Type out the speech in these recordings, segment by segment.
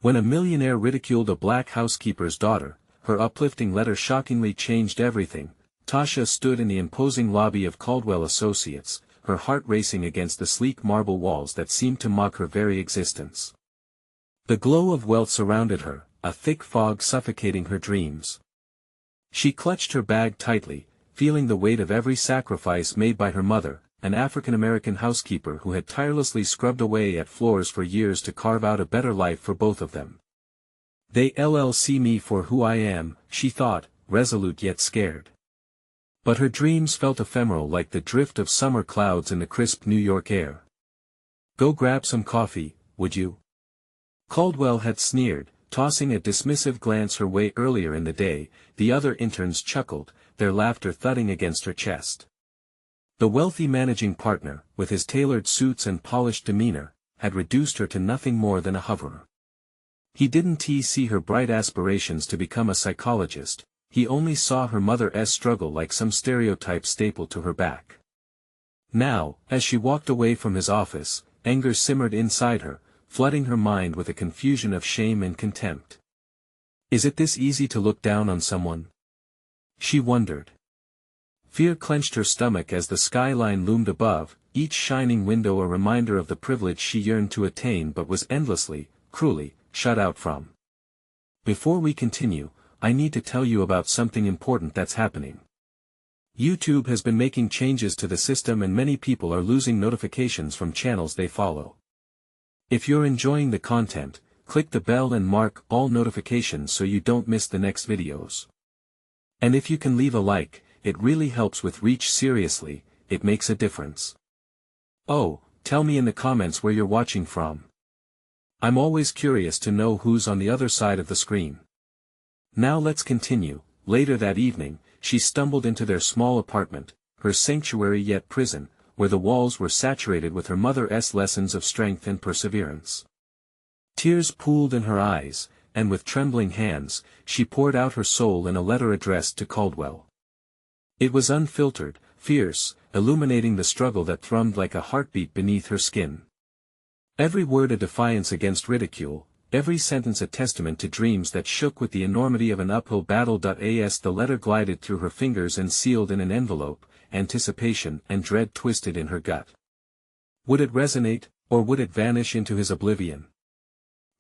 When a millionaire ridiculed a black housekeeper's daughter, her uplifting letter shockingly changed everything. Tasha stood in the imposing lobby of Caldwell Associates, her heart racing against the sleek marble walls that seemed to mock her very existence. The glow of wealth surrounded her, a thick fog suffocating her dreams. She clutched her bag tightly, feeling the weight of every sacrifice made by her mother, an African-American housekeeper who had tirelessly scrubbed away at floors for years to carve out a better life for both of them. They'll see me for who I am, she thought, resolute yet scared. But her dreams felt ephemeral like the drift of summer clouds in the crisp New York air. Go grab some coffee, would you? Caldwell had sneered, tossing a dismissive glance her way earlier in the day. The other interns chuckled, their laughter thudding against her chest. The wealthy managing partner, with his tailored suits and polished demeanor, had reduced her to nothing more than a hoverer. He didn't see her bright aspirations to become a psychologist, he only saw her mother's struggle like some stereotype stapled to her back. Now, as she walked away from his office, anger simmered inside her, flooding her mind with a confusion of shame and contempt. Is it this easy to look down on someone? She wondered. Fear clenched her stomach as the skyline loomed above, each shining window a reminder of the privilege she yearned to attain but was endlessly, cruelly, shut out from. Before we continue, I need to tell you about something important that's happening. YouTube has been making changes to the system and many people are losing notifications from channels they follow. If you're enjoying the content, click the bell and mark all notifications so you don't miss the next videos. And if you can leave a like, it really helps with reach. Seriously, it makes a difference. Oh, tell me in the comments where you're watching from. I'm always curious to know who's on the other side of the screen. Now let's continue. Later that evening, she stumbled into their small apartment, her sanctuary yet prison, where the walls were saturated with her mother's lessons of strength and perseverance. Tears pooled in her eyes, and with trembling hands, she poured out her soul in a letter addressed to Caldwell. It was unfiltered, fierce, illuminating the struggle that thrummed like a heartbeat beneath her skin. Every word a defiance against ridicule, every sentence a testament to dreams that shook with the enormity of an uphill battle. As the letter glided through her fingers and sealed in an envelope, anticipation and dread twisted in her gut. Would it resonate, or would it vanish into his oblivion?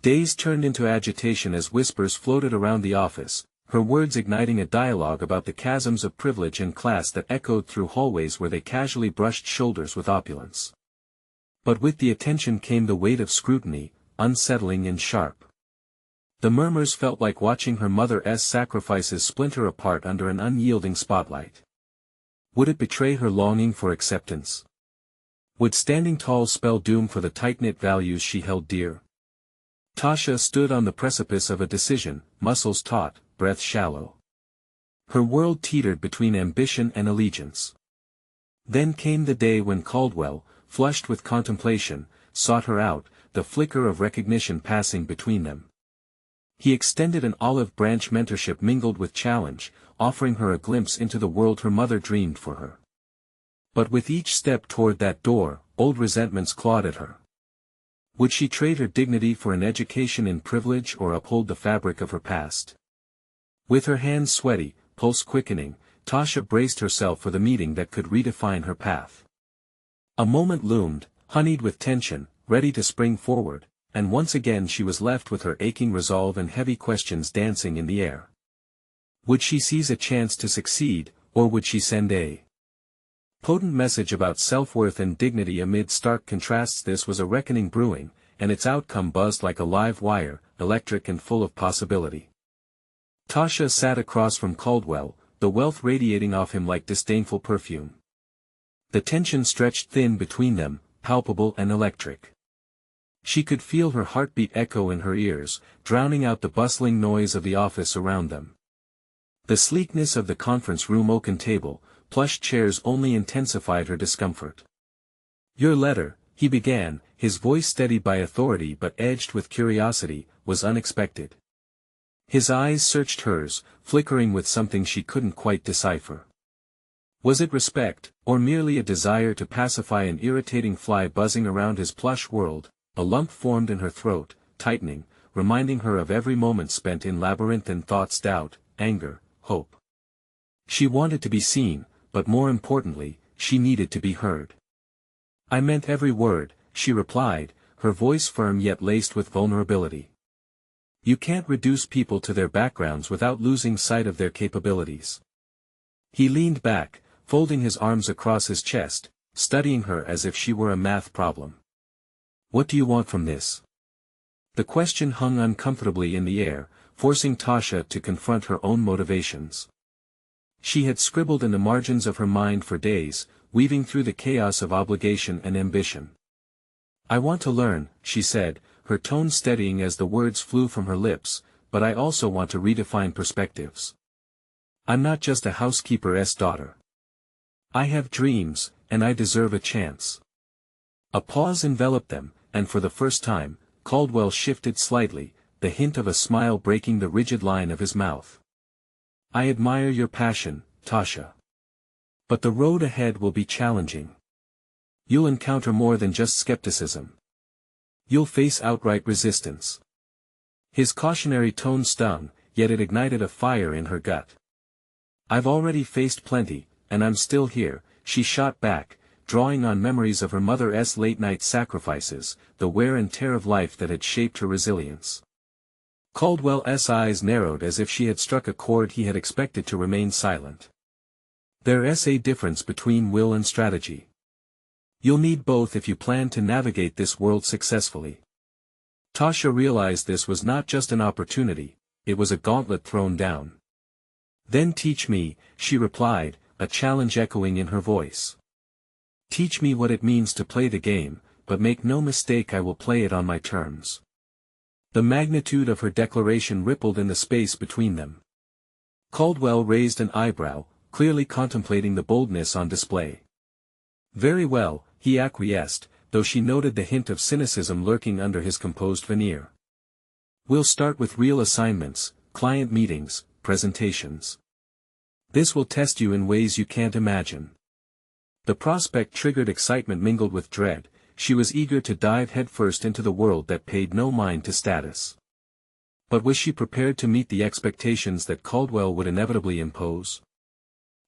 Days turned into agitation as whispers floated around the office, her words igniting a dialogue about the chasms of privilege and class that echoed through hallways where they casually brushed shoulders with opulence. But with the attention came the weight of scrutiny, unsettling and sharp. The murmurs felt like watching her mother's sacrifices splinter apart under an unyielding spotlight. Would it betray her longing for acceptance? Would standing tall spell doom for the tight-knit values she held dear? Tasha stood on the precipice of a decision, muscles taut, breath shallow. Her world teetered between ambition and allegiance. Then came the day when Caldwell, flushed with contemplation, sought her out, the flicker of recognition passing between them. He extended an olive branch, mentorship mingled with challenge, offering her a glimpse into the world her mother dreamed for her. But with each step toward that door, old resentments clawed at her. Would she trade her dignity for an education in privilege or uphold the fabric of her past? With her hands sweaty, pulse quickening, Tasha braced herself for the meeting that could redefine her path. A moment loomed, honeyed with tension, ready to spring forward, and once again she was left with her aching resolve and heavy questions dancing in the air. Would she seize a chance to succeed, or would she send a potent message about self-worth and dignity amid stark contrasts? This was a reckoning brewing, and its outcome buzzed like a live wire, electric and full of possibility. Tasha sat across from Caldwell, the wealth radiating off him like disdainful perfume. The tension stretched thin between them, palpable and electric. She could feel her heartbeat echo in her ears, drowning out the bustling noise of the office around them. The sleekness of the conference room oaken table, plush chairs only intensified her discomfort. Your letter, he began, his voice steadied by authority but edged with curiosity, was unexpected. His eyes searched hers, flickering with something she couldn't quite decipher. Was it respect, or merely a desire to pacify an irritating fly buzzing around his plush world? A lump formed in her throat, tightening, reminding her of every moment spent in labyrinthine thoughts, doubt, anger, hope. She wanted to be seen, but more importantly, she needed to be heard. "I meant every word," she replied, her voice firm yet laced with vulnerability. "You can't reduce people to their backgrounds without losing sight of their capabilities." He leaned back, folding his arms across his chest, studying her as if she were a math problem. "What do you want from this?" The question hung uncomfortably in the air, forcing Tasha to confront her own motivations. She had scribbled in the margins of her mind for days, weaving through the chaos of obligation and ambition. "I want to learn," she said, her tone steadying as the words flew from her lips, "but I also want to redefine perspectives. I'm not just a housekeeper's daughter. I have dreams, and I deserve a chance." A pause enveloped them, and for the first time, Caldwell shifted slightly, the hint of a smile breaking the rigid line of his mouth. "I admire your passion, Tasha. But the road ahead will be challenging. You'll encounter more than just skepticism. You'll face outright resistance." His cautionary tone stung, yet it ignited a fire in her gut. "I've already faced plenty, and I'm still here," she shot back, drawing on memories of her mother's late-night sacrifices, the wear and tear of life that had shaped her resilience. Caldwell's eyes narrowed as if she had struck a chord. He had expected to remain silent. "There's a difference between will and strategy. You'll need both if you plan to navigate this world successfully." Tasha realized this was not just an opportunity, it was a gauntlet thrown down. "Then teach me," she replied, a challenge echoing in her voice. "Teach me what it means to play the game, but make no mistake, I will play it on my terms." The magnitude of her declaration rippled in the space between them. Caldwell raised an eyebrow, clearly contemplating the boldness on display. "Very well," he acquiesced, though she noted the hint of cynicism lurking under his composed veneer. "We'll start with real assignments, client meetings, presentations. This will test you in ways you can't imagine." The prospect triggered excitement mingled with dread. She was eager to dive headfirst into the world that paid no mind to status. But was she prepared to meet the expectations that Caldwell would inevitably impose?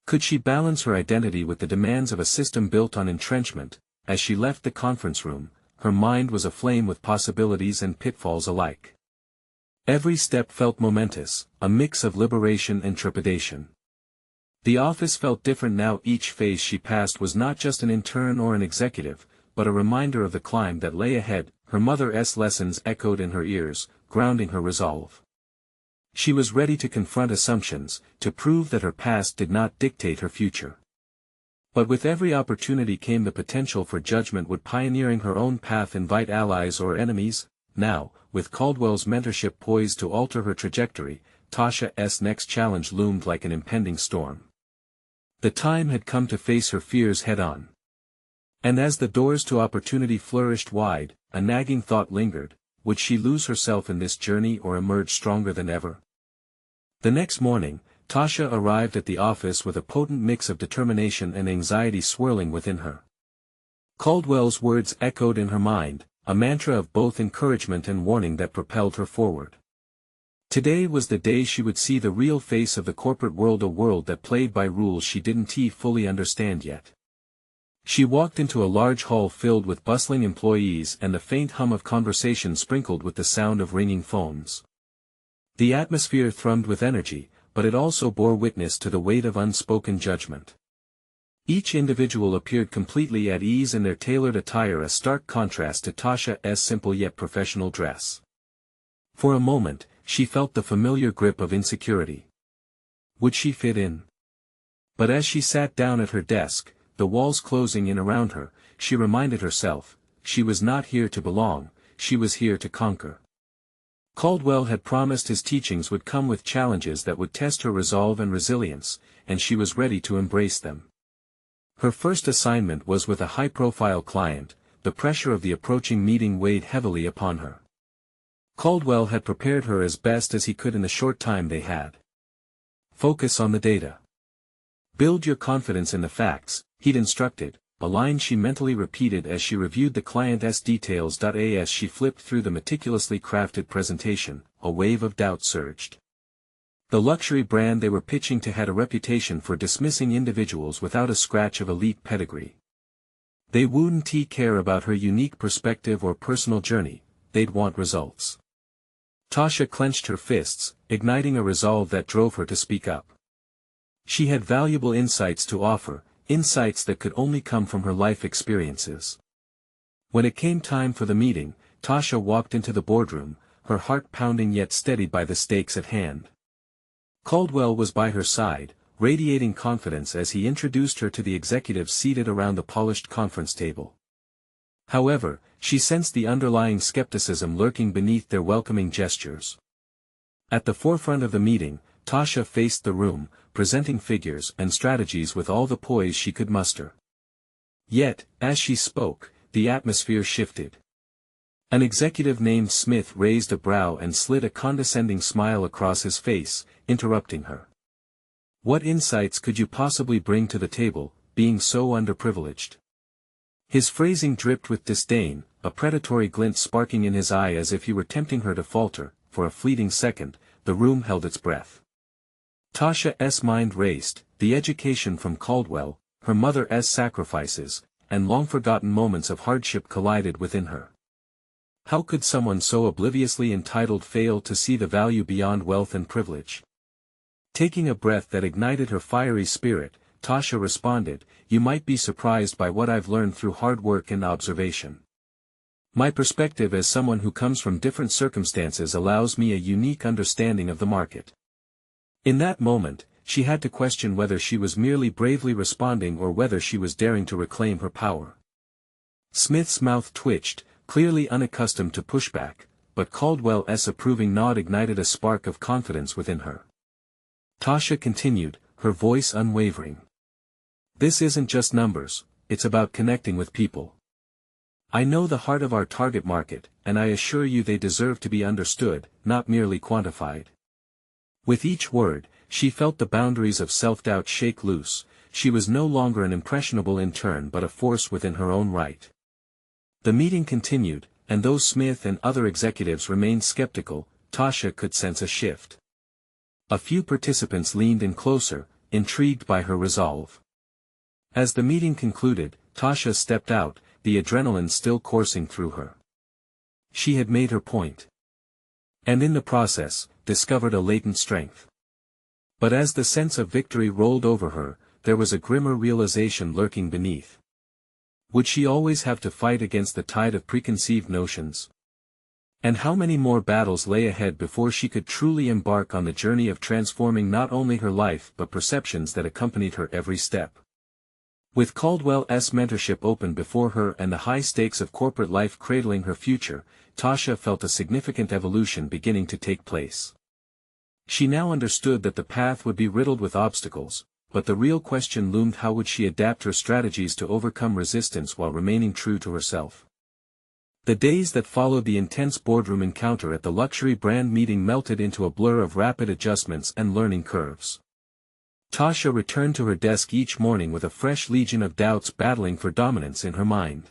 Could she balance her identity with the demands of a system built on entrenchment? As she left the conference room, her mind was aflame with possibilities and pitfalls alike. Every step felt momentous, a mix of liberation and trepidation. The office felt different now. Each phase she passed was not just an intern or an executive, but a reminder of the climb that lay ahead. Her mother's lessons echoed in her ears, grounding her resolve. She was ready to confront assumptions, to prove that her past did not dictate her future. But with every opportunity came the potential for judgment. Would pioneering her own path invite allies or enemies? Now, with Caldwell's mentorship poised to alter her trajectory, Tasha's next challenge loomed like an impending storm. The time had come to face her fears head-on. And as the doors to opportunity flourished wide, a nagging thought lingered: would she lose herself in this journey or emerge stronger than ever? The next morning, Tasha arrived at the office with a potent mix of determination and anxiety swirling within her. Caldwell's words echoed in her mind, a mantra of both encouragement and warning that propelled her forward. Today was the day she would see the real face of the corporate world, a world that played by rules she didn't fully understand yet. She walked into a large hall filled with bustling employees and the faint hum of conversation sprinkled with the sound of ringing phones. The atmosphere thrummed with energy, but it also bore witness to the weight of unspoken judgment. Each individual appeared completely at ease in their tailored attire, a stark contrast to Tasha's simple yet professional dress. For a moment, she felt the familiar grip of insecurity. Would she fit in? But as she sat down at her desk, the walls closing in around her, she reminded herself, she was not here to belong, she was here to conquer. Caldwell had promised his teachings would come with challenges that would test her resolve and resilience, and she was ready to embrace them. Her first assignment was with a high-profile client. The pressure of the approaching meeting weighed heavily upon her. Caldwell had prepared her as best as he could in the short time they had. Focus on the data. Build your confidence in the facts, he'd instructed, a line she mentally repeated as she reviewed the client's details. As she flipped through the meticulously crafted presentation, a wave of doubt surged. The luxury brand they were pitching to had a reputation for dismissing individuals without a scratch of elite pedigree. They wouldn't care about her unique perspective or personal journey, they'd want results. Tasha clenched her fists, igniting a resolve that drove her to speak up. She had valuable insights to offer, insights that could only come from her life experiences. When it came time for the meeting, Tasha walked into the boardroom, her heart pounding yet steadied by the stakes at hand. Caldwell was by her side, radiating confidence as he introduced her to the executives seated around the polished conference table. However, she sensed the underlying skepticism lurking beneath their welcoming gestures. At the forefront of the meeting, Tasha faced the room, presenting figures and strategies with all the poise she could muster. Yet, as she spoke, the atmosphere shifted. An executive named Smith raised a brow and slid a condescending smile across his face, interrupting her. What insights could you possibly bring to the table, being so underprivileged? His phrasing dripped with disdain, a predatory glint sparking in his eye as if he were tempting her to falter. For a fleeting second, the room held its breath. Tasha's mind raced, the education from Caldwell, her mother's sacrifices, and long-forgotten moments of hardship collided within her. How could someone so obliviously entitled fail to see the value beyond wealth and privilege? Taking a breath that ignited her fiery spirit, Tasha responded, "You might be surprised by what I've learned through hard work and observation. My perspective as someone who comes from different circumstances allows me a unique understanding of the market." In that moment, she had to question whether she was merely bravely responding or whether she was daring to reclaim her power. Smith's mouth twitched, clearly unaccustomed to pushback, but Caldwell's approving nod ignited a spark of confidence within her. Tasha continued, her voice unwavering. "This isn't just numbers, it's about connecting with people. I know the heart of our target market, and I assure you they deserve to be understood, not merely quantified." With each word, she felt the boundaries of self-doubt shake loose. She was no longer an impressionable intern but a force within her own right. The meeting continued, and though Smith and other executives remained skeptical, Tasha could sense a shift. A few participants leaned in closer, intrigued by her resolve. As the meeting concluded, Tasha stepped out, the adrenaline still coursing through her. She had made her point. And in the process, discovered a latent strength. But as the sense of victory rolled over her, there was a grimmer realization lurking beneath. Would she always have to fight against the tide of preconceived notions? And how many more battles lay ahead before she could truly embark on the journey of transforming not only her life but perceptions that accompanied her every step? With Caldwell's mentorship open before her and the high stakes of corporate life cradling her future, Tasha felt a significant evolution beginning to take place. She now understood that the path would be riddled with obstacles, but the real question loomed: how would she adapt her strategies to overcome resistance while remaining true to herself? The days that followed the intense boardroom encounter at the luxury brand meeting melted into a blur of rapid adjustments and learning curves. Tasha returned to her desk each morning with a fresh legion of doubts battling for dominance in her mind.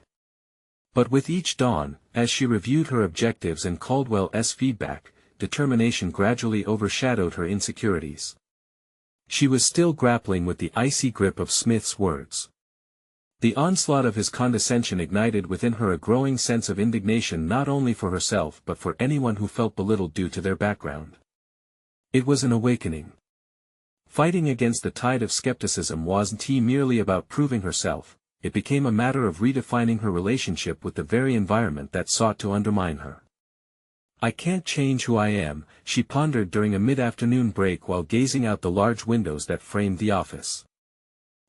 But with each dawn, as she reviewed her objectives and Caldwell's feedback, determination gradually overshadowed her insecurities. She was still grappling with the icy grip of Smith's words. The onslaught of his condescension ignited within her a growing sense of indignation not only for herself but for anyone who felt belittled due to their background. It was an awakening. Fighting against the tide of skepticism wasn't merely about proving herself, it became a matter of redefining her relationship with the very environment that sought to undermine her. "I can't change who I am," she pondered during a mid-afternoon break while gazing out the large windows that framed the office.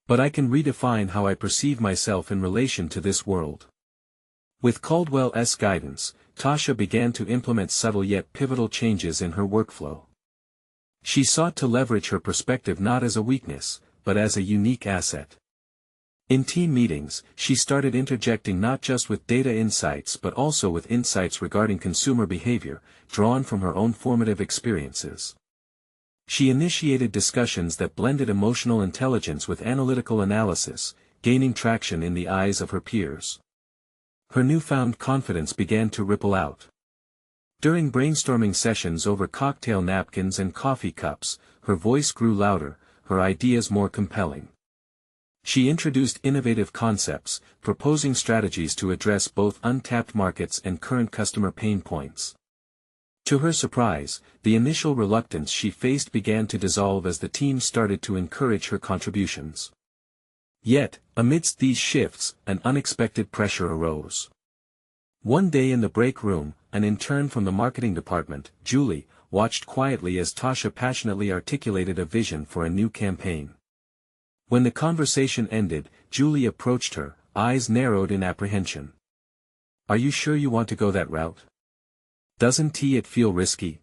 "But I can redefine how I perceive myself in relation to this world." With Caldwell's guidance, Tasha began to implement subtle yet pivotal changes in her workflow. She sought to leverage her perspective not as a weakness, but as a unique asset. In team meetings, she started interjecting not just with data insights but also with insights regarding consumer behavior, drawn from her own formative experiences. She initiated discussions that blended emotional intelligence with analytical analysis, gaining traction in the eyes of her peers. Her newfound confidence began to ripple out. During brainstorming sessions over cocktail napkins and coffee cups, her voice grew louder, her ideas more compelling. She introduced innovative concepts, proposing strategies to address both untapped markets and current customer pain points. To her surprise, the initial reluctance she faced began to dissolve as the team started to encourage her contributions. Yet, amidst these shifts, an unexpected pressure arose. One day in the break room, an intern from the marketing department, Julie, watched quietly as Tasha passionately articulated a vision for a new campaign. When the conversation ended, Julie approached her, eyes narrowed in apprehension. "Are you sure you want to go that route? Doesn't it feel risky?"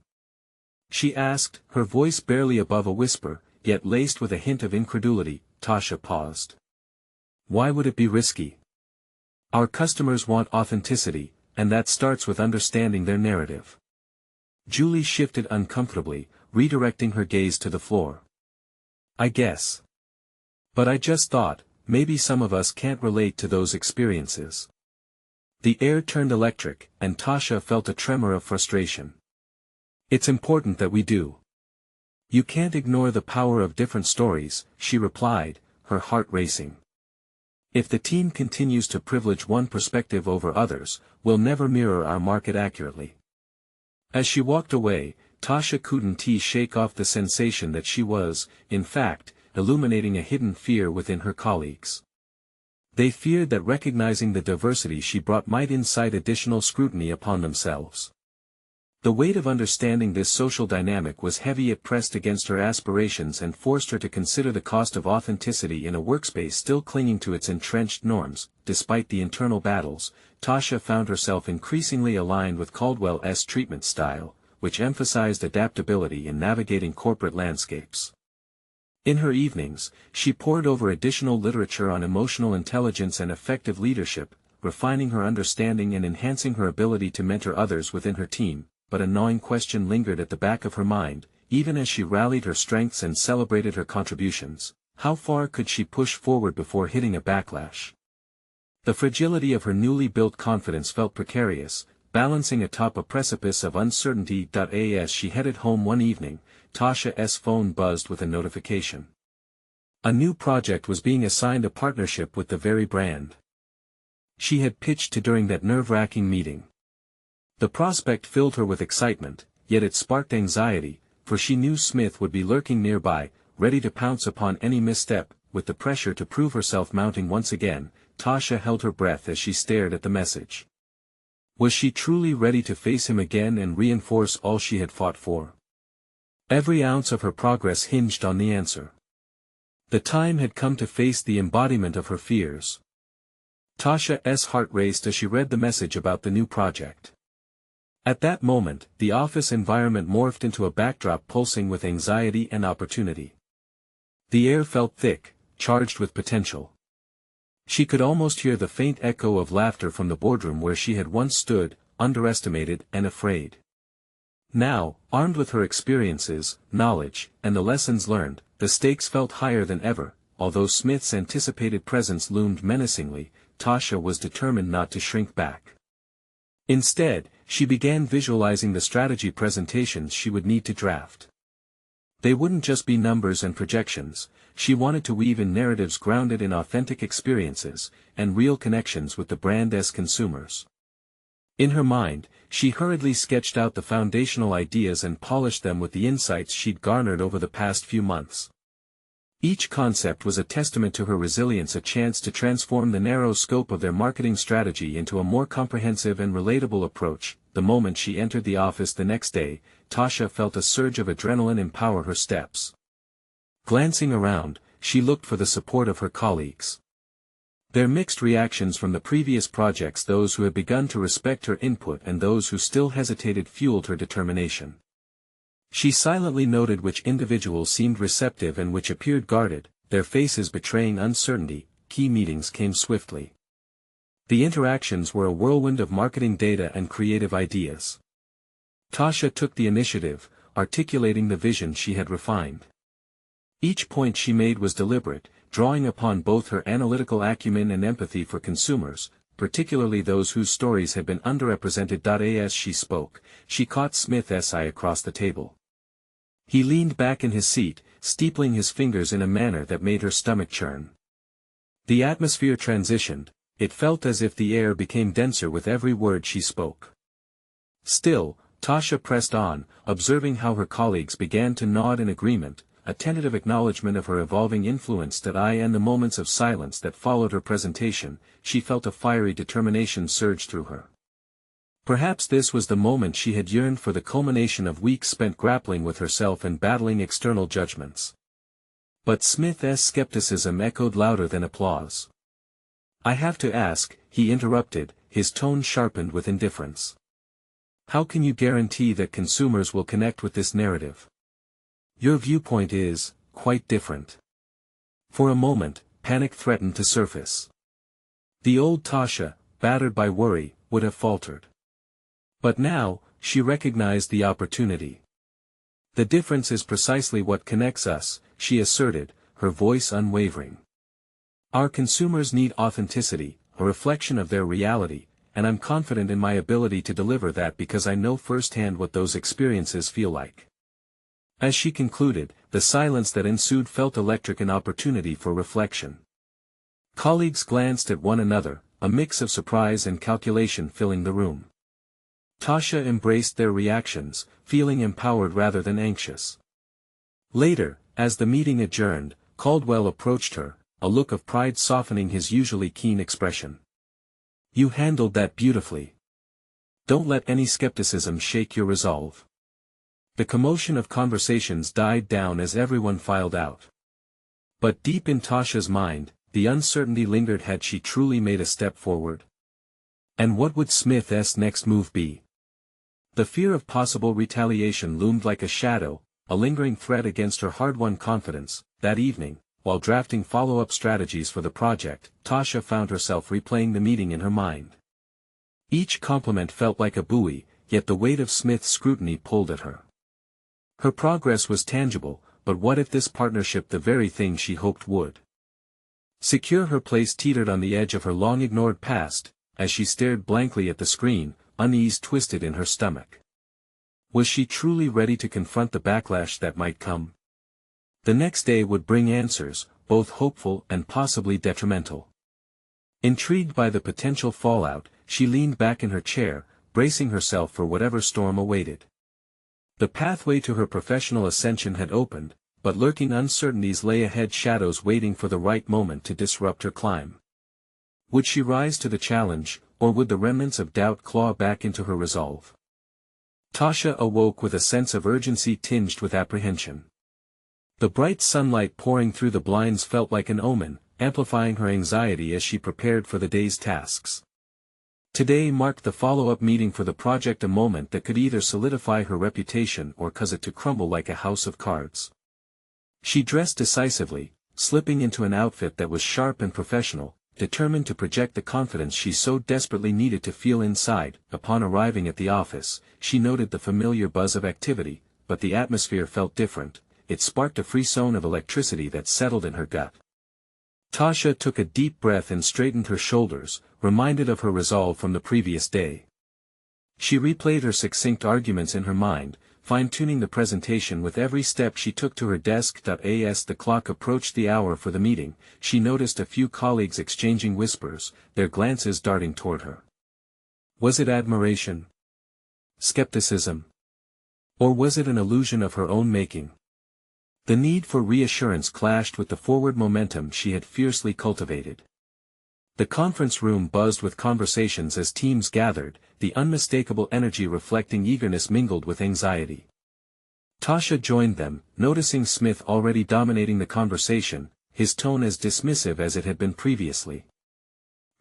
she asked, her voice barely above a whisper, yet laced with a hint of incredulity. Tasha paused. "Why would it be risky? Our customers want authenticity, and that starts with understanding their narrative." Julie shifted uncomfortably, redirecting her gaze to the floor. "I guess. But I just thought, maybe some of us can't relate to those experiences." The air turned electric, and Tasha felt a tremor of frustration. "It's important that we do. You can't ignore the power of different stories," she replied, her heart racing. "If the team continues to privilege one perspective over others, we'll never mirror our market accurately." As she walked away, Tasha couldn't shake off the sensation that she was, in fact, illuminating a hidden fear within her colleagues. They feared that recognizing the diversity she brought might incite additional scrutiny upon themselves. The weight of understanding this social dynamic was heavy. It pressed against her aspirations and forced her to consider the cost of authenticity in a workspace still clinging to its entrenched norms. Despite the internal battles, Tasha found herself increasingly aligned with Caldwell's treatment style, which emphasized adaptability in navigating corporate landscapes. In her evenings, she pored over additional literature on emotional intelligence and effective leadership, refining her understanding and enhancing her ability to mentor others within her team. But a gnawing question lingered at the back of her mind, even as she rallied her strengths and celebrated her contributions: how far could she push forward before hitting a backlash? The fragility of her newly built confidence felt precarious, balancing atop a precipice of uncertainty. As she headed home one evening, Tasha's phone buzzed with a notification. A new project was being assigned, a partnership with the very brand she had pitched to during that nerve-wracking meeting. The prospect filled her with excitement, yet it sparked anxiety, for she knew Smith would be lurking nearby, ready to pounce upon any misstep. With the pressure to prove herself mounting once again, Tasha held her breath as she stared at the message. Was she truly ready to face him again and reinforce all she had fought for? Every ounce of her progress hinged on the answer. The time had come to face the embodiment of her fears. Tasha's heart raced as she read the message about the new project. At that moment, the office environment morphed into a backdrop pulsing with anxiety and opportunity. The air felt thick, charged with potential. She could almost hear the faint echo of laughter from the boardroom where she had once stood, underestimated and afraid. Now, armed with her experiences, knowledge, and the lessons learned, the stakes felt higher than ever. Although Smith's anticipated presence loomed menacingly, Tasha was determined not to shrink back. Instead, she began visualizing the strategy presentations she would need to draft. They wouldn't just be numbers and projections. She wanted to weave in narratives grounded in authentic experiences, and real connections with the brand's consumers. In her mind, she hurriedly sketched out the foundational ideas and polished them with the insights she'd garnered over the past few months. Each concept was a testament to her resilience, a chance to transform the narrow scope of their marketing strategy into a more comprehensive and relatable approach. The moment she entered the office the next day, Tasha felt a surge of adrenaline empower her steps. Glancing around, she looked for the support of her colleagues. Their mixed reactions from the previous projects, those who had begun to respect her input and those who still hesitated, fueled her determination. She silently noted which individuals seemed receptive and which appeared guarded, their faces betraying uncertainty. Key meetings came swiftly. The interactions were a whirlwind of marketing data and creative ideas. Tasha took the initiative, articulating the vision she had refined. Each point she made was deliberate, drawing upon both her analytical acumen and empathy for consumers, particularly those whose stories had been underrepresented. As she spoke, she caught Smith's eye across the table. He leaned back in his seat, steepling his fingers in a manner that made her stomach churn. The atmosphere transitioned. It felt as if the air became denser with every word she spoke. Still, Tasha pressed on, observing how her colleagues began to nod in agreement, a tentative acknowledgement of her evolving influence. And the moments of silence that followed her presentation, she felt a fiery determination surge through her. Perhaps this was the moment she had yearned for, the culmination of weeks spent grappling with herself and battling external judgments. But Smith's skepticism echoed louder than applause. "I have to ask," he interrupted, his tone sharpened with indifference. "How can you guarantee that consumers will connect with this narrative? Your viewpoint is quite different." For a moment, panic threatened to surface. The old Tasha, battered by worry, would have faltered. But now, she recognized the opportunity. "The difference is precisely what connects us," she asserted, her voice unwavering. "Our consumers need authenticity, a reflection of their reality, and I'm confident in my ability to deliver that because I know firsthand what those experiences feel like." As she concluded, the silence that ensued felt electric, an opportunity for reflection. Colleagues glanced at one another, a mix of surprise and calculation filling the room. Tasha embraced their reactions, feeling empowered rather than anxious. Later, as the meeting adjourned, Caldwell approached her, a look of pride softening his usually keen expression. "You handled that beautifully. Don't let any skepticism shake your resolve." The commotion of conversations died down as everyone filed out. But deep in Tasha's mind, the uncertainty lingered. Had she truly made a step forward? And what would Smith's next move be? The fear of possible retaliation loomed like a shadow, a lingering threat against her hard-won confidence. That evening, while drafting follow-up strategies for the project, Tasha found herself replaying the meeting in her mind. Each compliment felt like a buoy, yet the weight of Smith's scrutiny pulled at her. Her progress was tangible, but what if this partnership, the very thing she hoped would secure her place, teetered on the edge of her long-ignored past? As she stared blankly at the screen, unease twisted in her stomach. Was she truly ready to confront the backlash that might come? The next day would bring answers, both hopeful and possibly detrimental. Intrigued by the potential fallout, she leaned back in her chair, bracing herself for whatever storm awaited. The pathway to her professional ascension had opened, but lurking uncertainties lay ahead, shadows waiting for the right moment to disrupt her climb. Would she rise to the challenge, or would the remnants of doubt claw back into her resolve? Tasha awoke with a sense of urgency tinged with apprehension. The bright sunlight pouring through the blinds felt like an omen, amplifying her anxiety as she prepared for the day's tasks. Today marked the follow-up meeting for the project, a moment that could either solidify her reputation or cause it to crumble like a house of cards. She dressed decisively, slipping into an outfit that was sharp and professional, determined to project the confidence she so desperately needed to feel inside. Upon arriving at the office, she noted the familiar buzz of activity, but the atmosphere felt different. It sparked a frisson of electricity that settled in her gut. Tasha took a deep breath and straightened her shoulders, reminded of her resolve from the previous day. She replayed her succinct arguments in her mind, fine-tuning the presentation with every step she took to her desk. As the clock approached the hour for the meeting, she noticed a few colleagues exchanging whispers, their glances darting toward her. Was it admiration? Skepticism? Or was it an illusion of her own making? The need for reassurance clashed with the forward momentum she had fiercely cultivated. The conference room buzzed with conversations as teams gathered, the unmistakable energy reflecting eagerness mingled with anxiety. Tasha joined them, noticing Smith already dominating the conversation, his tone as dismissive as it had been previously.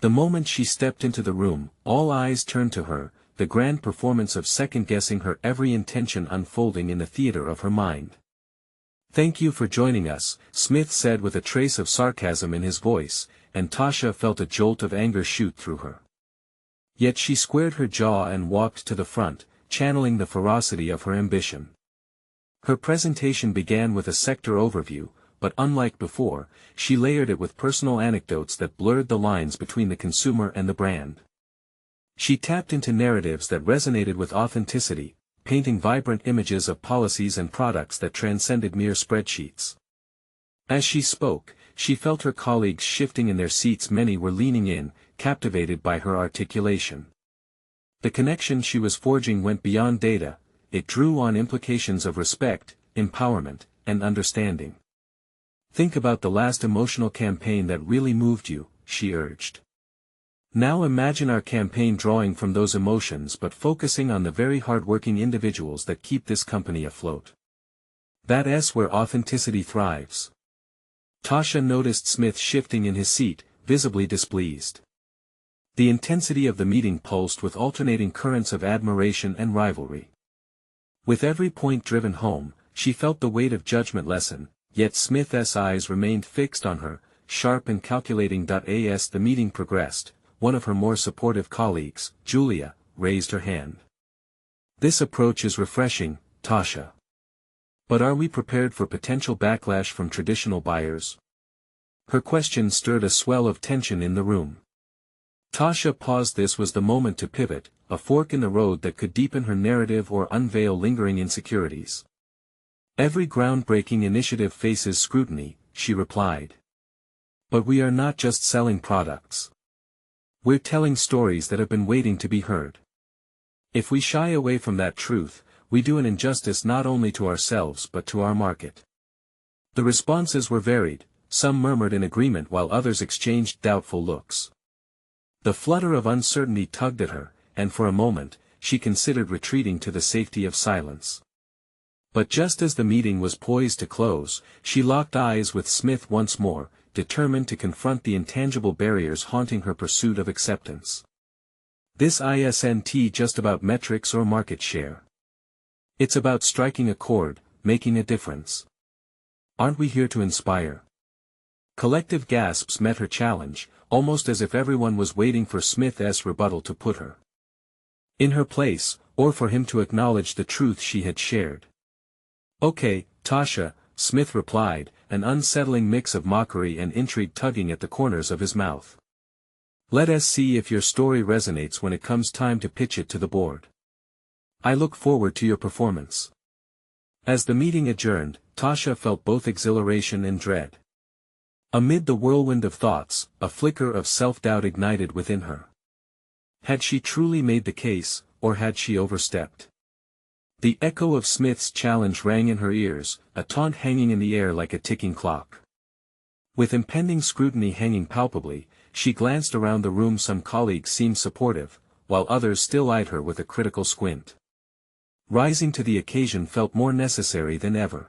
The moment she stepped into the room, all eyes turned to her, the grand performance of second-guessing her every intention unfolding in the theater of her mind. "Thank you for joining us," Smith said with a trace of sarcasm in his voice, and Tasha felt a jolt of anger shoot through her. Yet she squared her jaw and walked to the front, channeling the ferocity of her ambition. Her presentation began with a sector overview, but unlike before, she layered it with personal anecdotes that blurred the lines between the consumer and the brand. She tapped into narratives that resonated with authenticity, painting vibrant images of policies and products that transcended mere spreadsheets. As she spoke, she felt her colleagues shifting in their seats. Many were leaning in, captivated by her articulation. The connection she was forging went beyond data, it drew on implications of respect, empowerment, and understanding. Think about the last emotional campaign that really moved you, she urged. Now imagine our campaign drawing from those emotions but focusing on the very hard-working individuals that keep this company afloat. That's where authenticity thrives. Tasha noticed Smith shifting in his seat, visibly displeased. The intensity of the meeting pulsed with alternating currents of admiration and rivalry. With every point driven home, she felt the weight of judgment lessen, yet Smith's eyes remained fixed on her, sharp and calculating. As the meeting progressed, one of her more supportive colleagues, Julia, raised her hand. This approach is refreshing, Tasha. But are we prepared for potential backlash from traditional buyers? Her question stirred a swell of tension in the room. Tasha paused. This was the moment to pivot, a fork in the road that could deepen her narrative or unveil lingering insecurities. Every groundbreaking initiative faces scrutiny, she replied. But we are not just selling products. We're telling stories that have been waiting to be heard. If we shy away from that truth, we do an injustice not only to ourselves but to our market. The responses were varied, some murmured in agreement while others exchanged doubtful looks. The flutter of uncertainty tugged at her, and for a moment, she considered retreating to the safety of silence. But just as the meeting was poised to close, she locked eyes with Smith once more, determined to confront the intangible barriers haunting her pursuit of acceptance. This isn't just about metrics or market share. It's about striking a chord, making a difference. Aren't we here to inspire? Collective gasps met her challenge, almost as if everyone was waiting for Smith's rebuttal to put her in her place, or for him to acknowledge the truth she had shared. Okay, Tasha, Smith replied, an unsettling mix of mockery and intrigue tugging at the corners of his mouth. Let us see if your story resonates when it comes time to pitch it to the board. I look forward to your performance. As the meeting adjourned, Tasha felt both exhilaration and dread. Amid the whirlwind of thoughts, a flicker of self-doubt ignited within her. Had she truly made the case, or had she overstepped? The echo of Smith's challenge rang in her ears, a taunt hanging in the air like a ticking clock. With impending scrutiny hanging palpably, she glanced around the room. Some colleagues seemed supportive, while others still eyed her with a critical squint. Rising to the occasion felt more necessary than ever.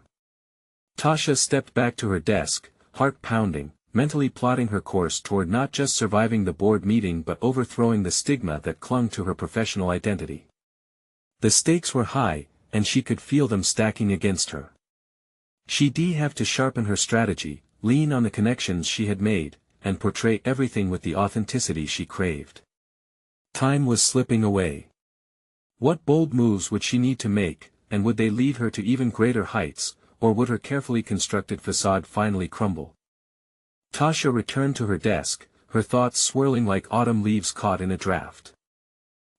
Tasha stepped back to her desk, heart pounding, mentally plotting her course toward not just surviving the board meeting but overthrowing the stigma that clung to her professional identity. The stakes were high, and she could feel them stacking against her. She'd have to sharpen her strategy, lean on the connections she had made, and portray everything with the authenticity she craved. Time was slipping away. What bold moves would she need to make, and would they lead her to even greater heights, or would her carefully constructed facade finally crumble? Tasha returned to her desk, her thoughts swirling like autumn leaves caught in a draft.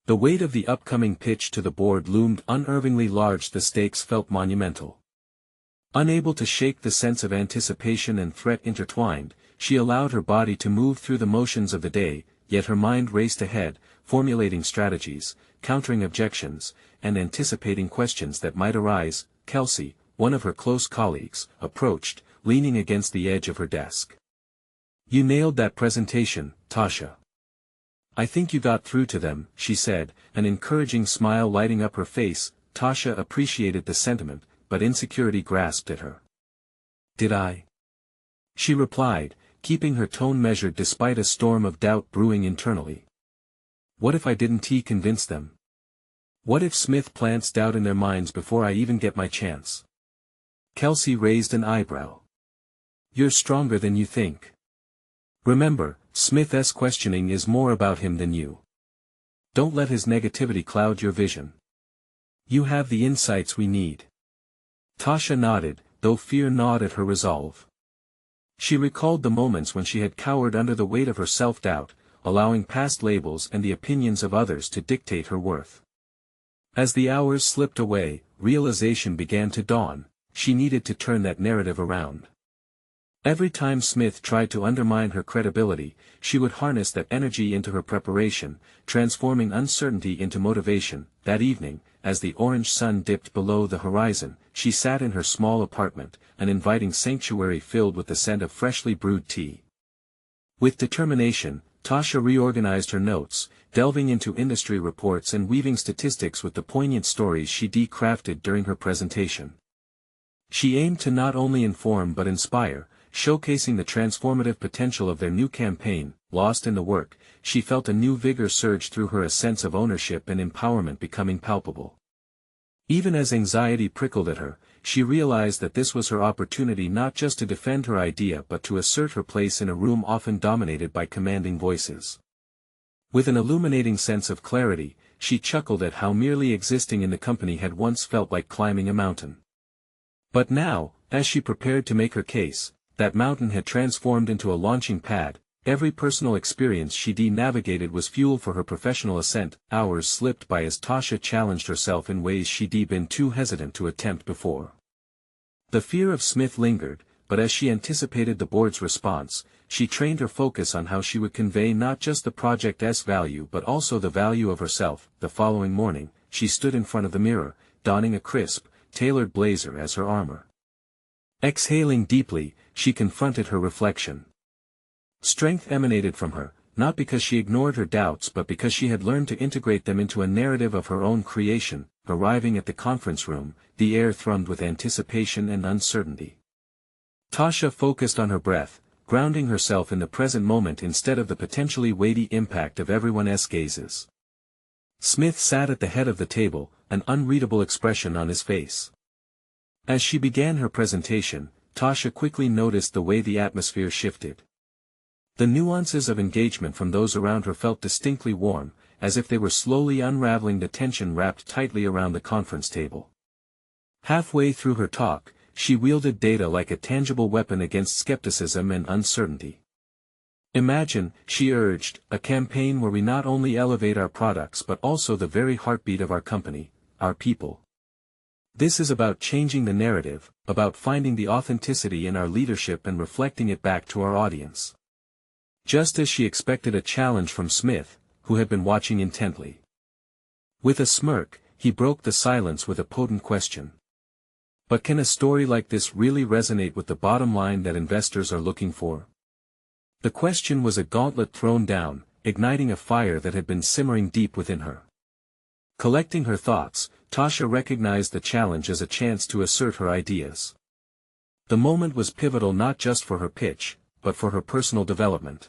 The weight of the upcoming pitch to the board loomed unervingly large. The stakes felt monumental. Unable to shake the sense of anticipation and threat intertwined, she allowed her body to move through the motions of the day, yet her mind raced ahead, formulating strategies, countering objections, and anticipating questions that might arise. Kelsey, one of her close colleagues, approached, leaning against the edge of her desk. You nailed that presentation, Tasha. I think you got through to them, she said, an encouraging smile lighting up her face. Tasha appreciated the sentiment, but insecurity grasped at her. Did I? She replied, keeping her tone measured despite a storm of doubt brewing internally. What if I didn't convince them? What if Smith plants doubt in their minds before I even get my chance? Kelsey raised an eyebrow. You're stronger than you think. Remember, Smith's questioning is more about him than you. Don't let his negativity cloud your vision. You have the insights we need. Tasha nodded, though fear gnawed at her resolve. She recalled the moments when she had cowered under the weight of her self-doubt, allowing past labels and the opinions of others to dictate her worth. As the hours slipped away, realization began to dawn: she needed to turn that narrative around. Every time Smith tried to undermine her credibility, she would harness that energy into her preparation, transforming uncertainty into motivation. That evening, as the orange sun dipped below the horizon, she sat in her small apartment, an inviting sanctuary filled with the scent of freshly brewed tea. With determination, Tasha reorganized her notes, delving into industry reports and weaving statistics with the poignant stories she crafted during her presentation. She aimed to not only inform but inspire, showcasing the transformative potential of their new campaign. Lost in the work, she felt a new vigor surge through her, a sense of ownership and empowerment becoming palpable. Even as anxiety prickled at her, she realized that this was her opportunity not just to defend her idea but to assert her place in a room often dominated by commanding voices. With an illuminating sense of clarity, she chuckled at how merely existing in the company had once felt like climbing a mountain. But now, as she prepared to make her case, that mountain had transformed into a launching pad. Every personal experience she navigated was fuel for her professional ascent. Hours slipped by as Tasha challenged herself in ways she'd been too hesitant to attempt before. The fear of Smith lingered, but as she anticipated the board's response, she trained her focus on how she would convey not just the project's value but also the value of herself. The following morning, she stood in front of the mirror, donning a crisp, tailored blazer as her armor. Exhaling deeply, she confronted her reflection. Strength emanated from her, not because she ignored her doubts but because she had learned to integrate them into a narrative of her own creation. Arriving at the conference room, the air thrummed with anticipation and uncertainty. Tasha focused on her breath, grounding herself in the present moment instead of the potentially weighty impact of everyone's gazes. Smith sat at the head of the table, an unreadable expression on his face. As she began her presentation, Tasha quickly noticed the way the atmosphere shifted. The nuances of engagement from those around her felt distinctly warm, as if they were slowly unraveling the tension wrapped tightly around the conference table. Halfway through her talk, she wielded data like a tangible weapon against skepticism and uncertainty. Imagine, she urged, a campaign where we not only elevate our products but also the very heartbeat of our company, our people. This is about changing the narrative, about finding the authenticity in our leadership and reflecting it back to our audience. Just as she expected a challenge from Smith, who had been watching intently. With a smirk, he broke the silence with a potent question. But can a story like this really resonate with the bottom line that investors are looking for? The question was a gauntlet thrown down, igniting a fire that had been simmering deep within her. Collecting her thoughts, Tasha recognized the challenge as a chance to assert her ideas. The moment was pivotal not just for her pitch, but for her personal development.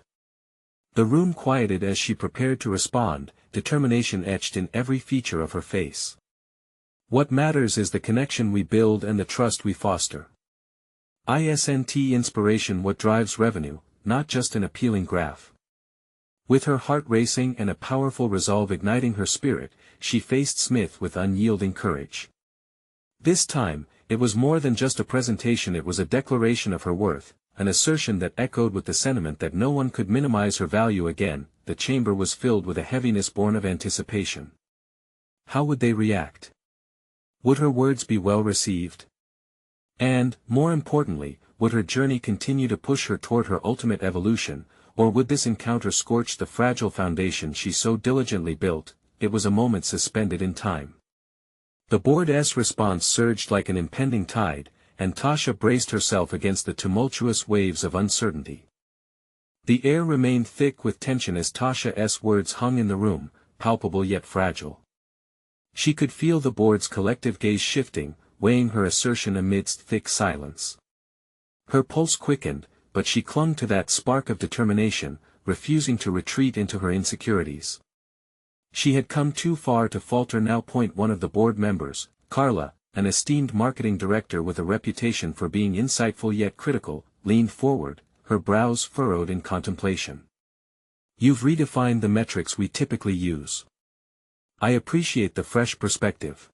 The room quieted as she prepared to respond, determination etched in every feature of her face. What matters is the connection we build and the trust we foster. ISNT inspiration, what drives revenue, not just an appealing graph. With her heart racing and a powerful resolve igniting her spirit, she faced Smith with unyielding courage. This time, it was more than just a presentation, it was a declaration of her worth, an assertion that echoed with the sentiment that no one could minimize her value again. The chamber was filled with a heaviness born of anticipation. How would they react? Would her words be well received? And, more importantly, would her journey continue to push her toward her ultimate evolution, or would this encounter scorch the fragile foundation she so diligently built? It was a moment suspended in time. The board's response surged like an impending tide, and Tasha braced herself against the tumultuous waves of uncertainty. The air remained thick with tension as Tasha's words hung in the room, palpable yet fragile. She could feel the board's collective gaze shifting, weighing her assertion amidst thick silence. Her pulse quickened, but she clung to that spark of determination, refusing to retreat into her insecurities. She had come too far to falter now. One of the board members, Carla, an esteemed marketing director with a reputation for being insightful yet critical, leaned forward, her brows furrowed in contemplation. You've redefined the metrics we typically use. I appreciate the fresh perspective.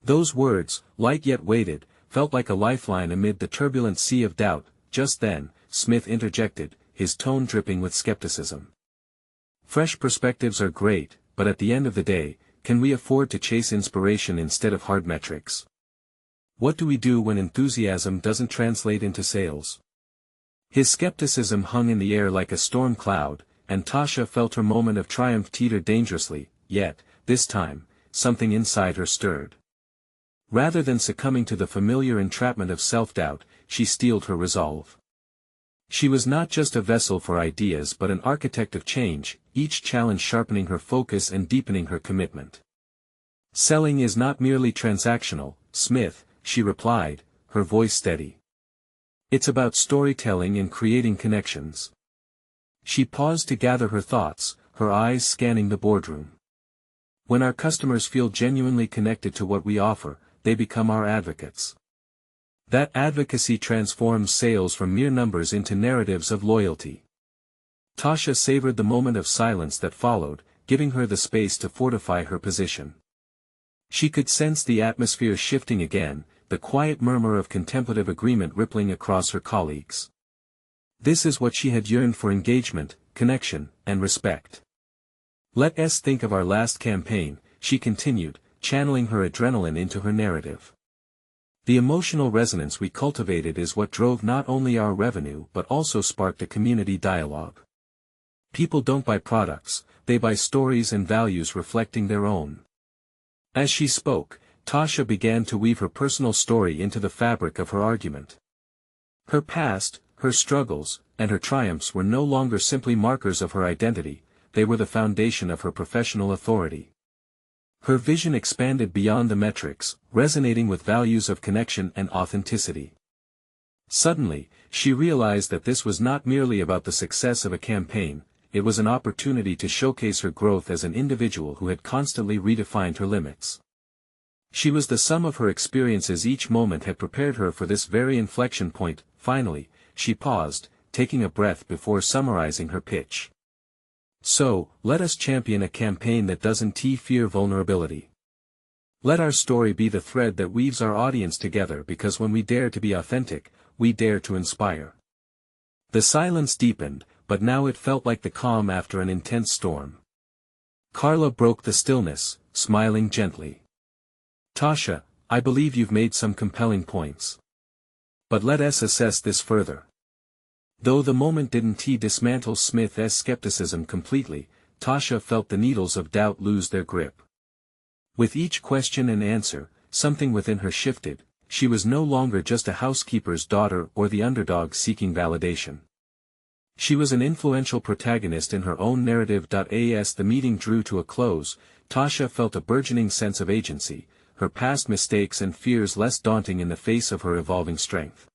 Those words, light yet weighted, felt like a lifeline amid the turbulent sea of doubt. Just then, Smith interjected, his tone dripping with skepticism. Fresh perspectives are great, but at the end of the day, can we afford to chase inspiration instead of hard metrics? What do we do when enthusiasm doesn't translate into sales? His skepticism hung in the air like a storm cloud, and Tasha felt her moment of triumph teeter dangerously, yet, this time, something inside her stirred. Rather than succumbing to the familiar entrapment of self-doubt, she steeled her resolve. She was not just a vessel for ideas but an architect of change, each challenge sharpening her focus and deepening her commitment. Selling is not merely transactional, Smith, she replied, her voice steady. It's about storytelling and creating connections. She paused to gather her thoughts, her eyes scanning the boardroom. When our customers feel genuinely connected to what we offer, they become our advocates. That advocacy transforms sales from mere numbers into narratives of loyalty. Tasha savored the moment of silence that followed, giving her the space to fortify her position. She could sense the atmosphere shifting again, the quiet murmur of contemplative agreement rippling across her colleagues. This is what she had yearned for: engagement, connection, and respect. Let us think of our last campaign, she continued, channeling her adrenaline into her narrative. The emotional resonance we cultivated is what drove not only our revenue but also sparked a community dialogue. People don't buy products, they buy stories and values reflecting their own. As she spoke, Tasha began to weave her personal story into the fabric of her argument. Her past, her struggles, and her triumphs were no longer simply markers of her identity, they were the foundation of her professional authority. Her vision expanded beyond the metrics, resonating with values of connection and authenticity. Suddenly, she realized that this was not merely about the success of a campaign, it was an opportunity to showcase her growth as an individual who had constantly redefined her limits. She was the sum of her experiences. Each moment had prepared her for this very inflection point. Finally, she paused, taking a breath before summarizing her pitch. So, let us champion a campaign that doesn't fear vulnerability. Let our story be the thread that weaves our audience together, because when we dare to be authentic, we dare to inspire. The silence deepened, but now it felt like the calm after an intense storm. Carla broke the stillness, smiling gently. Tasha, I believe you've made some compelling points. But let us assess this further. Though the moment didn't dismantle Smith's skepticism completely, Tasha felt the needles of doubt lose their grip. With each question and answer, something within her shifted. She was no longer just a housekeeper's daughter or the underdog seeking validation. She was an influential protagonist in her own narrative. As the meeting drew to a close, Tasha felt a burgeoning sense of agency, her past mistakes and fears less daunting in the face of her evolving strength.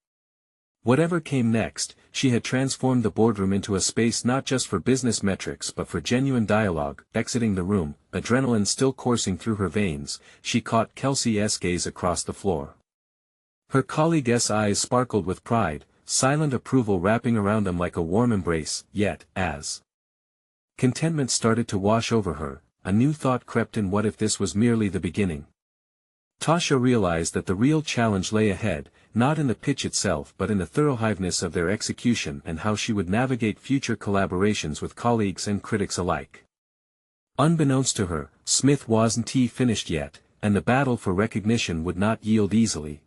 Whatever came next, she had transformed the boardroom into a space not just for business metrics but for genuine dialogue. Exiting the room, adrenaline still coursing through her veins, she caught Kelsey's gaze across the floor. Her colleague's eyes sparkled with pride, silent approval wrapping around them like a warm embrace. Yet, as contentment started to wash over her, a new thought crept in: what if this was merely the beginning? Tasha realized that the real challenge lay ahead, not in the pitch itself but in the thoroughness of their execution and how she would navigate future collaborations with colleagues and critics alike. Unbeknownst to her, Smith wasn't finished yet, and the battle for recognition would not yield easily.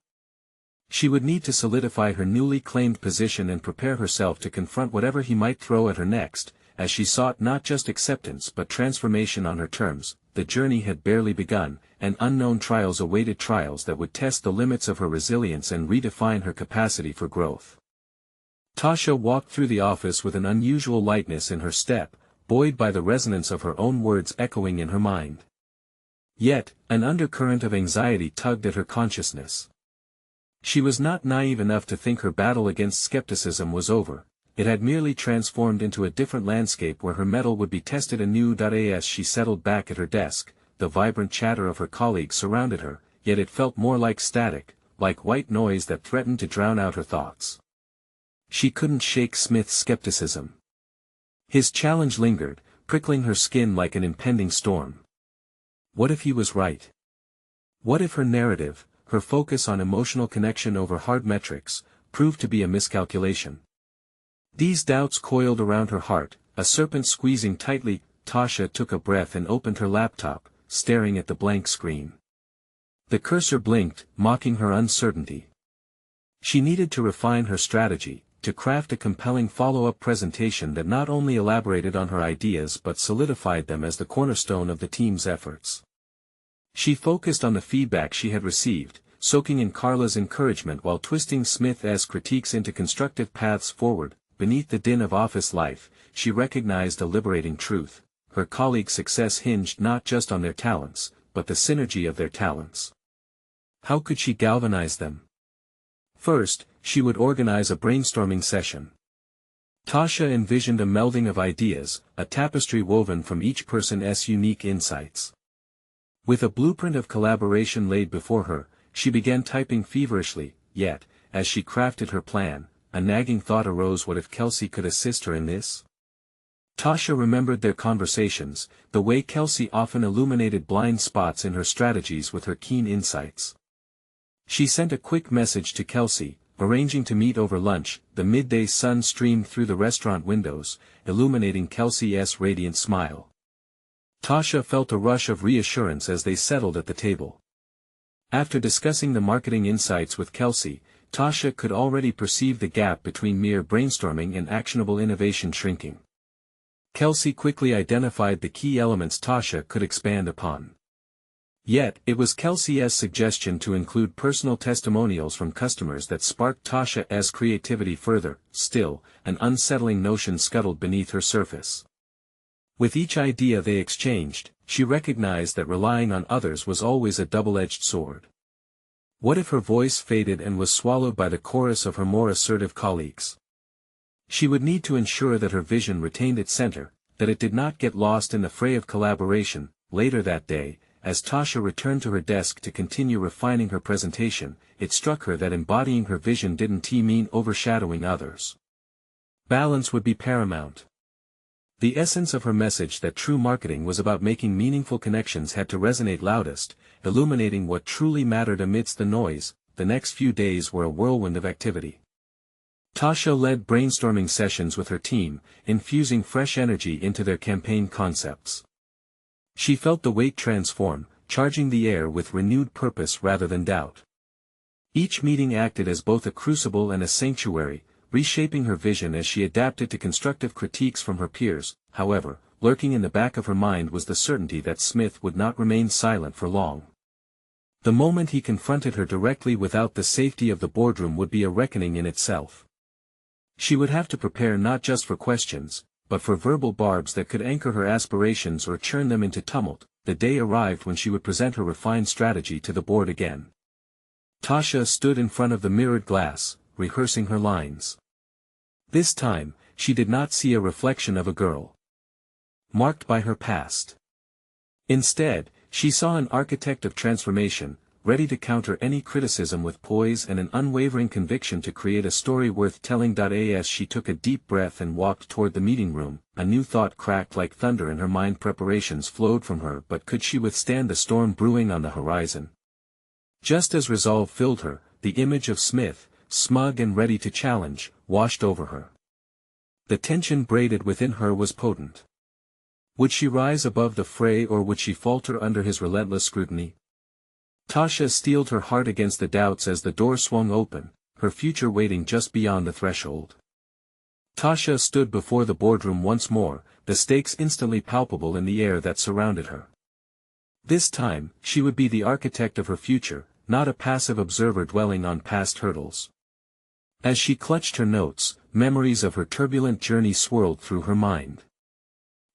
She would need to solidify her newly claimed position and prepare herself to confront whatever he might throw at her next, as she sought not just acceptance but transformation on her terms. The journey had barely begun, and unknown trials awaited, trials that would test the limits of her resilience and redefine her capacity for growth. Tasha walked through the office with an unusual lightness in her step, buoyed by the resonance of her own words echoing in her mind. Yet, an undercurrent of anxiety tugged at her consciousness. She was not naive enough to think her battle against skepticism was over. It had merely transformed into a different landscape where her mettle would be tested anew. As she settled back at her desk, the vibrant chatter of her colleagues surrounded her, yet it felt more like static, like white noise that threatened to drown out her thoughts. She couldn't shake Smith's skepticism. His challenge lingered, prickling her skin like an impending storm. What if he was right? What if her narrative, her focus on emotional connection over hard metrics, proved to be a miscalculation? These doubts coiled around her heart, a serpent squeezing tightly. Tasha took a breath and opened her laptop, staring at the blank screen. The cursor blinked, mocking her uncertainty. She needed to refine her strategy, to craft a compelling follow-up presentation that not only elaborated on her ideas but solidified them as the cornerstone of the team's efforts. She focused on the feedback she had received, soaking in Carla's encouragement while twisting Smith's critiques into constructive paths forward. Beneath the din of office life, she recognized a liberating truth: her colleagues' success hinged not just on their talents, but the synergy of their talents. How could she galvanize them? First, she would organize a brainstorming session. Tasha envisioned a melding of ideas, a tapestry woven from each person's unique insights. With a blueprint of collaboration laid before her, she began typing feverishly, yet, as she crafted her plan, a nagging thought arose: what if Kelsey could assist her in this? Tasha remembered their conversations, the way Kelsey often illuminated blind spots in her strategies with her keen insights. She sent a quick message to Kelsey, arranging to meet over lunch. The midday sun streamed through the restaurant windows, illuminating Kelsey's radiant smile. Tasha felt a rush of reassurance as they settled at the table. After discussing the marketing insights with Kelsey, Tasha could already perceive the gap between mere brainstorming and actionable innovation shrinking. Kelsey quickly identified the key elements Tasha could expand upon. Yet, it was Kelsey's suggestion to include personal testimonials from customers that sparked Tasha's creativity further. Still, an unsettling notion scuttled beneath her surface. With each idea they exchanged, she recognized that relying on others was always a double-edged sword. What if her voice faded and was swallowed by the chorus of her more assertive colleagues? She would need to ensure that her vision retained its center, that it did not get lost in the fray of collaboration. Later that day, as Tasha returned to her desk to continue refining her presentation, it struck her that embodying her vision didn't mean overshadowing others. Balance would be paramount. The essence of her message, that true marketing was about making meaningful connections, had to resonate loudest, illuminating what truly mattered amidst the noise. The next few days were a whirlwind of activity. Tasha led brainstorming sessions with her team, infusing fresh energy into their campaign concepts. She felt the weight transform, charging the air with renewed purpose rather than doubt. Each meeting acted as both a crucible and a sanctuary, reshaping her vision as she adapted to constructive critiques from her peers. However, lurking in the back of her mind was the certainty that Smith would not remain silent for long. The moment he confronted her directly without the safety of the boardroom would be a reckoning in itself. She would have to prepare not just for questions, but for verbal barbs that could anchor her aspirations or churn them into tumult. The day arrived when she would present her refined strategy to the board again. Tasha stood in front of the mirrored glass, rehearsing her lines. This time, she did not see a reflection of a girl marked by her past. Instead, she saw an architect of transformation, ready to counter any criticism with poise and an unwavering conviction to create a story worth telling. As she took a deep breath and walked toward the meeting room, a new thought cracked like thunder in her mind. Preparations flowed from her, but could she withstand the storm brewing on the horizon? Just as resolve filled her, the image of Smith, smug and ready to challenge, washed over her. The tension braided within her was potent. Would she rise above the fray, or would she falter under his relentless scrutiny? Tasha steeled her heart against the doubts as the door swung open, her future waiting just beyond the threshold. Tasha stood before the boardroom once more, the stakes instantly palpable in the air that surrounded her. This time, she would be the architect of her future, not a passive observer dwelling on past hurdles. As she clutched her notes, memories of her turbulent journey swirled through her mind.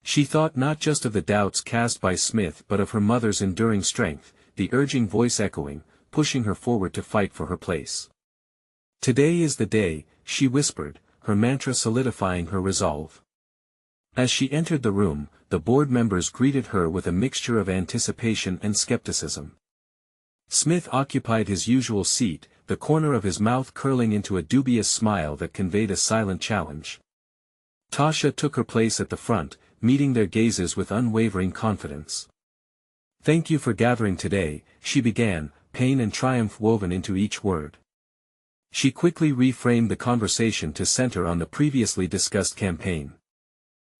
She thought not just of the doubts cast by Smith but of her mother's enduring strength, the urging voice echoing, pushing her forward to fight for her place. Today is the day, she whispered, her mantra solidifying her resolve. As she entered the room, the board members greeted her with a mixture of anticipation and skepticism. Smith occupied his usual seat, the corner of his mouth curling into a dubious smile that conveyed a silent challenge. Tasha took her place at the front, meeting their gazes with unwavering confidence. "Thank you for gathering today," she began, pain and triumph woven into each word. She quickly reframed the conversation to center on the previously discussed campaign.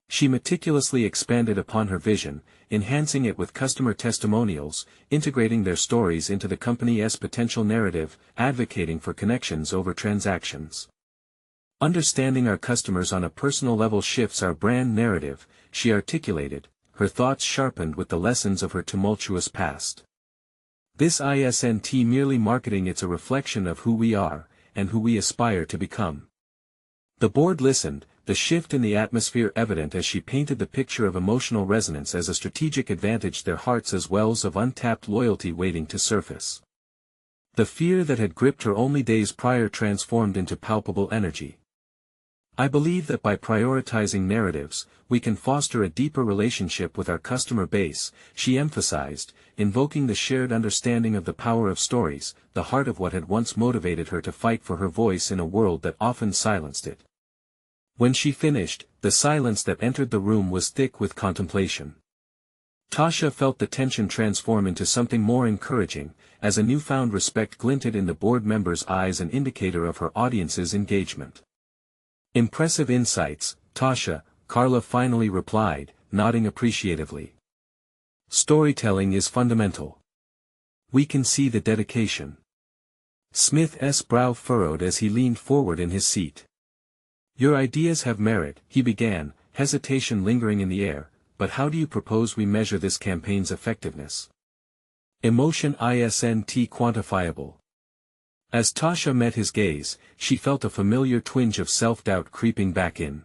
She meticulously expanded upon her vision, enhancing it with customer testimonials, integrating their stories into the company's potential narrative, advocating for connections over transactions. Understanding our customers on a personal level shifts our brand narrative, she articulated, her thoughts sharpened with the lessons of her tumultuous past. This isn't merely marketing, it's a reflection of who we are, and who we aspire to become. The board listened, the shift in the atmosphere evident as she painted the picture of emotional resonance as a strategic advantage, their hearts as wells of untapped loyalty waiting to surface. The fear that had gripped her only days prior transformed into palpable energy. I believe that by prioritizing narratives, we can foster a deeper relationship with our customer base, she emphasized, invoking the shared understanding of the power of stories, the heart of what had once motivated her to fight for her voice in a world that often silenced it. When she finished, the silence that entered the room was thick with contemplation. Tasha felt the tension transform into something more encouraging, as a newfound respect glinted in the board members' eyes, an indicator of her audience's engagement. Impressive insights, Tasha, Carla finally replied, nodding appreciatively. Storytelling is fundamental. We can see the dedication. Smith's brow furrowed as he leaned forward in his seat. Your ideas have merit, he began, hesitation lingering in the air, but how do you propose we measure this campaign's effectiveness? Emotion isn't quantifiable. As Tasha met his gaze, she felt a familiar twinge of self-doubt creeping back in.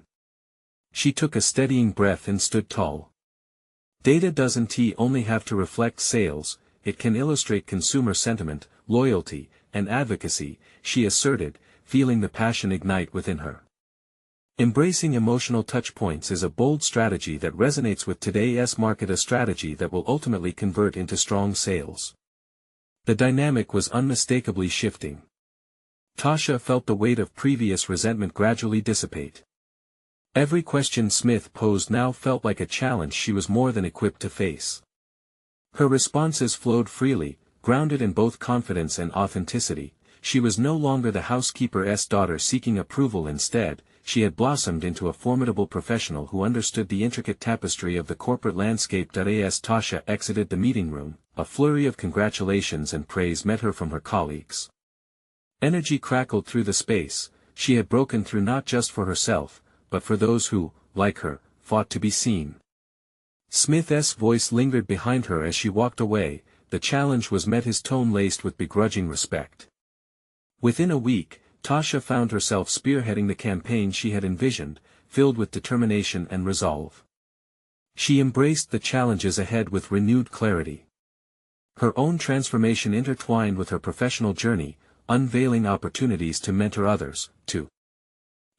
She took a steadying breath and stood tall. Data doesn't only have to reflect sales, it can illustrate consumer sentiment, loyalty, and advocacy, she asserted, feeling the passion ignite within her. Embracing emotional touchpoints is a bold strategy that resonates with today's market, a strategy that will ultimately convert into strong sales. The dynamic was unmistakably shifting. Tasha felt the weight of previous resentment gradually dissipate. Every question Smith posed now felt like a challenge she was more than equipped to face. Her responses flowed freely, grounded in both confidence and authenticity. She was no longer the housekeeper's daughter seeking approval. Instead, she had blossomed into a formidable professional who understood the intricate tapestry of the corporate landscape. As Tasha exited the meeting room, a flurry of congratulations and praise met her from her colleagues. Energy crackled through the space. She had broken through not just for herself, but for those who, like her, fought to be seen. Smith's voice lingered behind her as she walked away. The challenge was met, his tone laced with begrudging respect. Within a week, Tasha found herself spearheading the campaign she had envisioned, filled with determination and resolve. She embraced the challenges ahead with renewed clarity. Her own transformation intertwined with her professional journey, unveiling opportunities to mentor others, to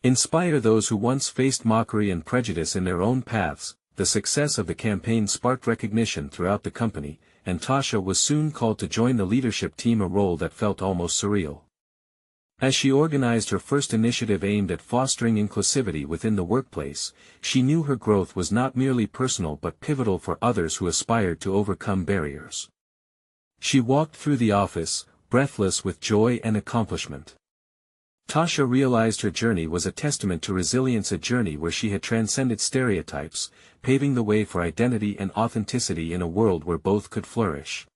inspire those who once faced mockery and prejudice in their own paths. The success of the campaign sparked recognition throughout the company, and Tasha was soon called to join the leadership team, a role that felt almost surreal. As she organized her first initiative aimed at fostering inclusivity within the workplace, she knew her growth was not merely personal but pivotal for others who aspired to overcome barriers. She walked through the office, breathless with joy and accomplishment. Tasha realized her journey was a testament to resilience, a journey where she had transcended stereotypes, paving the way for identity and authenticity in a world where both could flourish.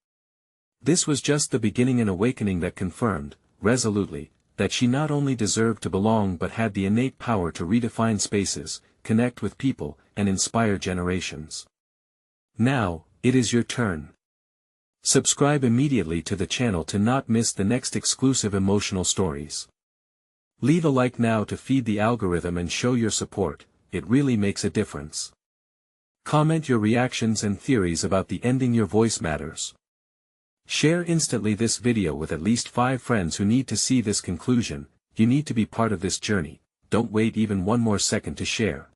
This was just the beginning, an awakening that confirmed, resolutely, that she not only deserved to belong but had the innate power to redefine spaces, connect with people, and inspire generations. Now, it is your turn. Subscribe immediately to the channel to not miss the next exclusive emotional stories. Leave a like now to feed the algorithm and show your support, it really makes a difference. Comment your reactions and theories about the ending your voice matters. Share instantly this video with at least 5 friends who need to see this conclusion. You need to be part of this journey. Don't wait even one more second to share.